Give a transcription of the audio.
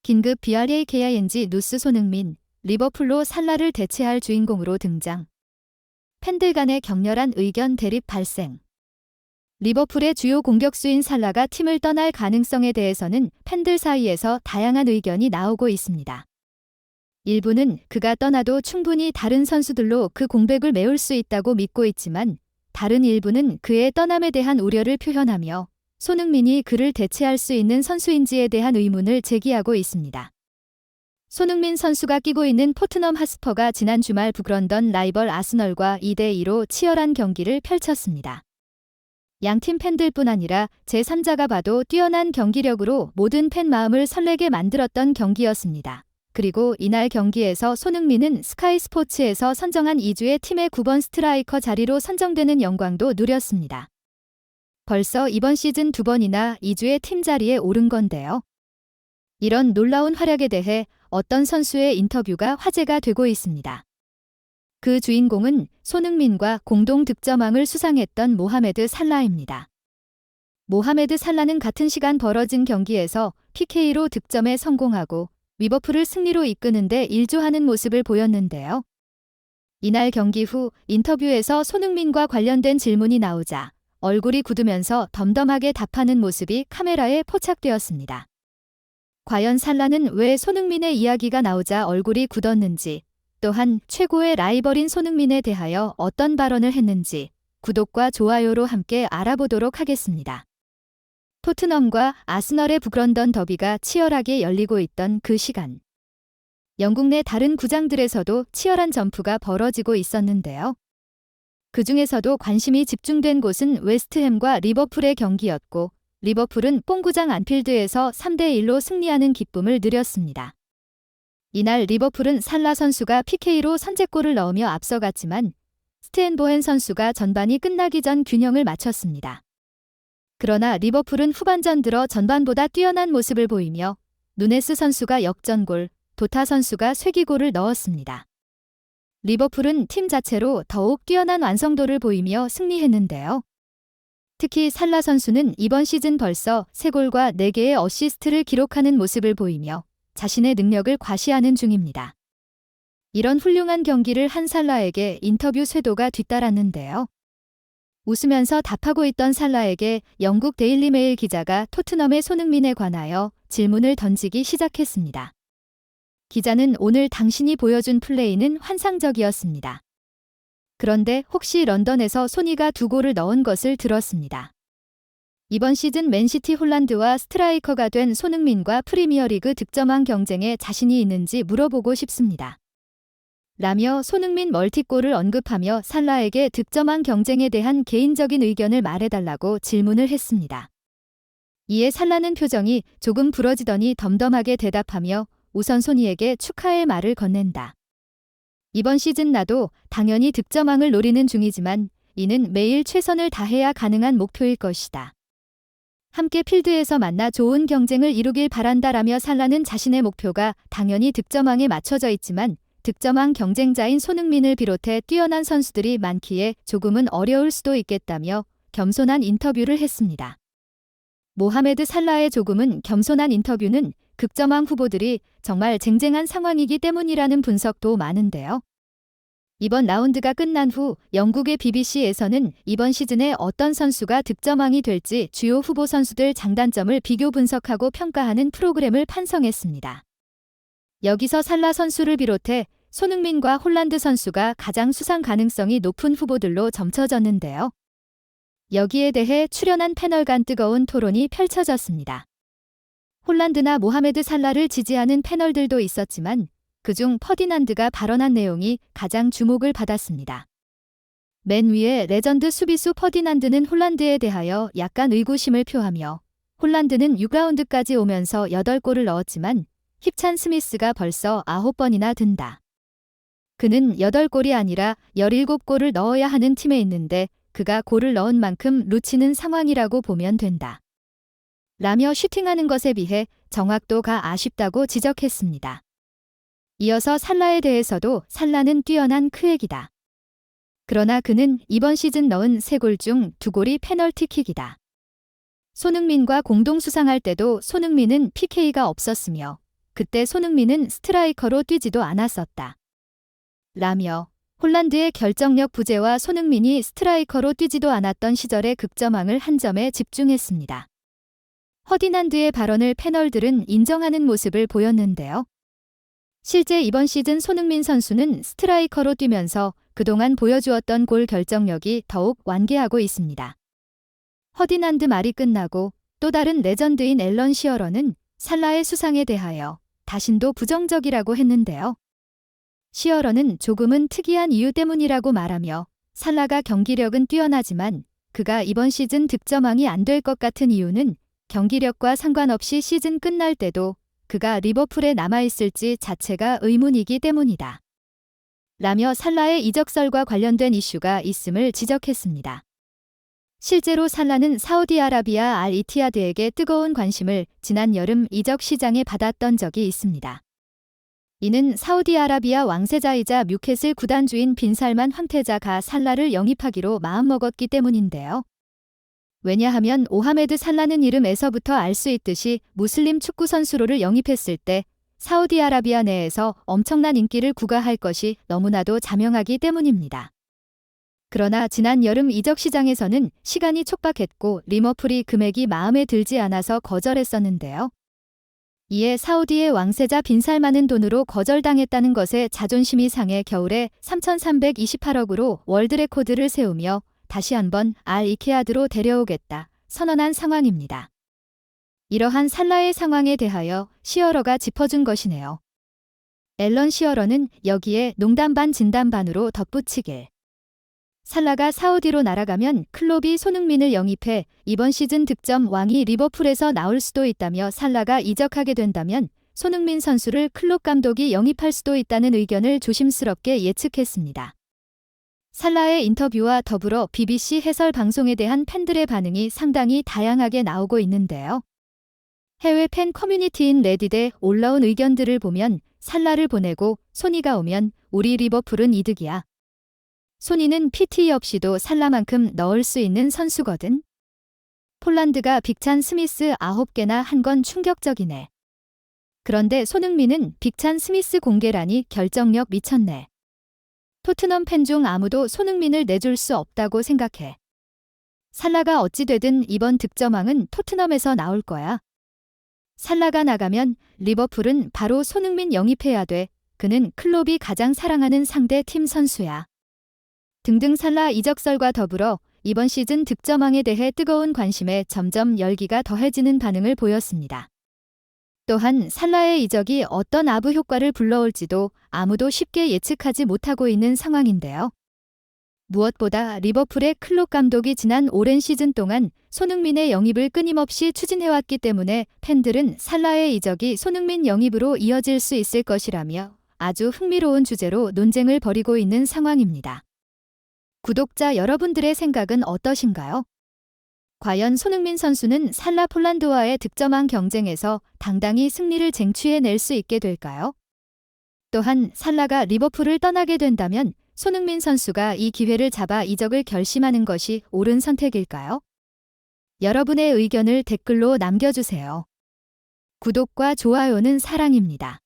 긴급 BRAKING 뉴스. 손흥민, 리버풀로 살라를 대체할 주인공으로 등장. 팬들 간의 격렬한 의견 대립 발생. 리버풀의 주요 공격수인 살라가 팀을 떠날 가능성에 대해서는 팬들 사이에서 다양한 의견이 나오고 있습니다. 일부는 그가 떠나도 충분히 다른 선수들로 그 공백을 메울 수 있다고 믿고 있지만, 다른 일부는 그의 떠남에 대한 우려를 표현하며 손흥민이 그를 대체할 수 있는 선수인지에 대한 의문을 제기하고 있습니다. 손흥민 선수가 끼고 있는 토트넘 핫스퍼가 지난 주말 북런던 라이벌 아스널과 2대2로 치열한 경기를 펼쳤습니다. 양팀 팬들뿐 아니라 제3자가 봐도 뛰어난 경기력으로 모든 팬 마음을 설레게 만들었던 경기였습니다. 그리고 이날 경기에서 손흥민은 스카이 스포츠에서 선정한 2주의 팀의 9번 스트라이커 자리로 선정되는 영광도 누렸습니다. 벌써 이번 시즌 2번이나 2주의 팀 자리에 오른 건데요. 이런 놀라운 활약에 대해 어떤 선수의 인터뷰가 화제가 되고 있습니다. 그 주인공은 손흥민과 공동 득점왕을 수상했던 모하메드 살라입니다. 모하메드 살라는 같은 시간 벌어진 경기에서 PK로 득점에 성공하고 리버풀을 승리로 이끄는데 일조하는 모습을 보였는데요. 이날 경기 후 인터뷰에서 손흥민과 관련된 질문이 나오자 얼굴이 굳으면서 덤덤하게 답하는 모습이 카메라에 포착되었습니다. 과연 살라는 왜 손흥민의 이야기가 나오자 얼굴이 굳었는지, 또한 최고의 라이벌인 손흥민에 대하여 어떤 발언을 했는지 구독과 좋아요로 함께 알아보도록 하겠습니다. 토트넘과 아스널의 북런던 더비가 치열하게 열리고 있던 그 시간. 영국 내 다른 구장들에서도 치열한 점프가 벌어지고 있었는데요. 그 중에서도 관심이 집중된 곳은 웨스트햄과 리버풀의 경기였고, 리버풀은 뽕구장 안필드에서 3대1로 승리하는 기쁨을 누렸습니다. 이날 리버풀은 살라 선수가 PK로 선제골을 넣으며 앞서갔지만 스탠보헨 선수가 전반이 끝나기 전 균형을 맞췄습니다. 그러나 리버풀은 후반전 들어 전반보다 뛰어난 모습을 보이며 누네스 선수가 역전골, 도타 선수가 쐐기골을 넣었습니다. 리버풀은 팀 자체로 더욱 뛰어난 완성도를 보이며 승리했는데요. 특히 살라 선수는 이번 시즌 벌써 3골과 4개의 어시스트를 기록하는 모습을 보이며 자신의 능력을 과시하는 중입니다. 이런 훌륭한 경기를 한 살라에게 인터뷰 쇄도가 뒤따랐는데요. 웃으면서 답하고 있던 살라에게 영국 데일리 메일 기자가 토트넘의 손흥민에 관하여 질문을 던지기 시작했습니다. 기자는 오늘 당신이 보여준 플레이는 환상적이었습니다. 그런데 혹시 런던에서 소니가 2골을 넣은 것을 들었습니다. 이번 시즌 맨시티 홀란드와 스트라이커가 된 손흥민과 프리미어리그 득점왕 경쟁에 자신이 있는지 물어보고 싶습니다. 라며 손흥민 멀티골을 언급하며 살라에게 득점왕 경쟁에 대한 개인적인 의견을 말해달라고 질문을 했습니다. 이에 살라는 표정이 조금 부러지더니 덤덤하게 대답하며 우선 소니에게 축하의 말을 건넨다. 이번 시즌 나도 당연히 득점왕을 노리는 중이지만 이는 매일 최선을 다해야 가능한 목표일 것이다. 함께 필드에서 만나 좋은 경쟁을 이루길 바란다라며 살라는 자신의 목표가 당연히 득점왕에 맞춰져 있지만 득점왕 경쟁자인 손흥민을 비롯해 뛰어난 선수들이 많기에 조금은 어려울 수도 있겠다며 겸손한 인터뷰를 했습니다. 모하메드 살라의 조금은 겸손한 인터뷰는 득점왕 후보들이 정말 쟁쟁한 상황이기 때문이라는 분석도 많은데요. 이번 라운드가 끝난 후 영국의 BBC에서는 이번 시즌에 어떤 선수가 득점왕이 될지 주요 후보 선수들 장단점을 비교 분석하고 평가하는 프로그램을 편성했습니다. 여기서 살라 선수를 비롯해 손흥민과 홀란드 선수가 가장 수상 가능성이 높은 후보들로 점쳐졌는데요. 여기에 대해 출연한 패널 간 뜨거운 토론이 펼쳐졌습니다. 홀란드나 모하메드 살라를 지지하는 패널들도 있었지만 그중 퍼디난드가 발언한 내용이 가장 주목을 받았습니다. 맨 위에 레전드 수비수 퍼디난드는 홀란드에 대하여 약간 의구심을 표하며 홀란드는 6라운드까지 오면서 8골을 넣었지만 힙찬 스미스가 벌써 9번이나 든다. 그는 8골이 아니라 17골을 넣어야 하는 팀에 있는데 그가 골을 넣은 만큼 루치는 상황이라고 보면 된다. 라며 슈팅하는 것에 비해 정확도가 아쉽다고 지적했습니다. 이어서 살라에 대해서도 살라는 뛰어난 크랙이다. 그러나 그는 이번 시즌 넣은 3골 중 2골이 페널티킥이다. 손흥민과 공동 수상할 때도 손흥민은 PK가 없었으며 그때 손흥민은 스트라이커로 뛰지도 않았었다. 라며 홀란드의 결정력 부재와 손흥민이 스트라이커로 뛰지도 않았던 시절의 극점왕을 한 점에 집중했습니다. 허디난드의 발언을 패널들은 인정하는 모습을 보였는데요. 실제 이번 시즌 손흥민 선수는 스트라이커로 뛰면서 그동안 보여주었던 골 결정력이 더욱 완개하고 있습니다. 허디난드 말이 끝나고 또 다른 레전드인 앨런 시어러는 살라의 수상에 대하여 자신도 부정적이라고 했는데요. 시어러는 조금은 특이한 이유 때문이라고 말하며 살라가 경기력은 뛰어나지만 그가 이번 시즌 득점왕이 안 될 것 같은 이유는 경기력과 상관없이 시즌 끝날 때도 그가 리버풀에 남아있을지 자체가 의문이기 때문이다. 라며 살라의 이적설과 관련된 이슈가 있음을 지적했습니다. 실제로 살라는 사우디아라비아 알 이티하드에게 뜨거운 관심을 지난 여름 이적 시장에 받았던 적이 있습니다. 이는 사우디아라비아 왕세자이자 뉴캐슬 구단주인 빈살만 황태자가 살라를 영입하기로 마음먹었기 때문인데요. 왜냐하면 오하메드 살라는 이름에서부터 알 수 있듯이 무슬림 축구 선수로를 영입했을 때 사우디아라비아 내에서 엄청난 인기를 구가할 것이 너무나도 자명하기 때문입니다. 그러나 지난 여름 이적 시장에서는 시간이 촉박했고 리버풀이 금액이 마음에 들지 않아서 거절했었는데요. 이에 사우디의 왕세자 빈살만은 돈으로 거절당했다는 것에 자존심이 상해 겨울에 3,328억으로 월드 레코드를 세우며 다시 한번 알 이티하드로 데려오겠다 선언한 상황입니다. 이러한 살라의 상황에 대하여 시어러가 짚어준 것이네요. 앨런 시어러는 여기에 농담 반 진담 반으로 덧붙이길. 살라가 사우디로 날아가면 클롭이 손흥민을 영입해 이번 시즌 득점 왕이 리버풀에서 나올 수도 있다며 살라가 이적하게 된다면 손흥민 선수를 클롭 감독이 영입할 수도 있다는 의견을 조심스럽게 예측했습니다. 살라의 인터뷰와 더불어 BBC 해설 방송에 대한 팬들의 반응이 상당히 다양하게 나오고 있는데요. 해외 팬 커뮤니티인 레딧에 올라온 의견들을 보면 살라를 보내고 소니가 오면 우리 리버풀은 이득이야. 소니는 PT 없이도 살라만큼 넣을 수 있는 선수거든. 폴란드가 빅찬 스미스 9개나 한 건 충격적이네. 그런데 손흥민은 빅찬 스미스 공개라니 결정력 미쳤네. 토트넘 팬 중 아무도 손흥민을 내줄 수 없다고 생각해. 살라가 어찌되든 이번 득점왕은 토트넘에서 나올 거야. 살라가 나가면 리버풀은 바로 손흥민 영입해야 돼. 그는 클롭이 가장 사랑하는 상대 팀 선수야. 등등 살라 이적설과 더불어 이번 시즌 득점왕에 대해 뜨거운 관심에 점점 열기가 더해지는 반응을 보였습니다. 또한 살라의 이적이 어떤 아부 효과를 불러올지도 아무도 쉽게 예측하지 못하고 있는 상황인데요. 무엇보다 리버풀의 클롭 감독이 지난 오랜 시즌 동안 손흥민의 영입을 끊임없이 추진해왔기 때문에 팬들은 살라의 이적이 손흥민 영입으로 이어질 수 있을 것이라며 아주 흥미로운 주제로 논쟁을 벌이고 있는 상황입니다. 구독자 여러분들의 생각은 어떠신가요? 과연 손흥민 선수는 살라 폴란드와의 득점왕 경쟁에서 당당히 승리를 쟁취해낼 수 있게 될까요? 또한 살라가 리버풀을 떠나게 된다면 손흥민 선수가 이 기회를 잡아 이적을 결심하는 것이 옳은 선택일까요? 여러분의 의견을 댓글로 남겨주세요. 구독과 좋아요는 사랑입니다.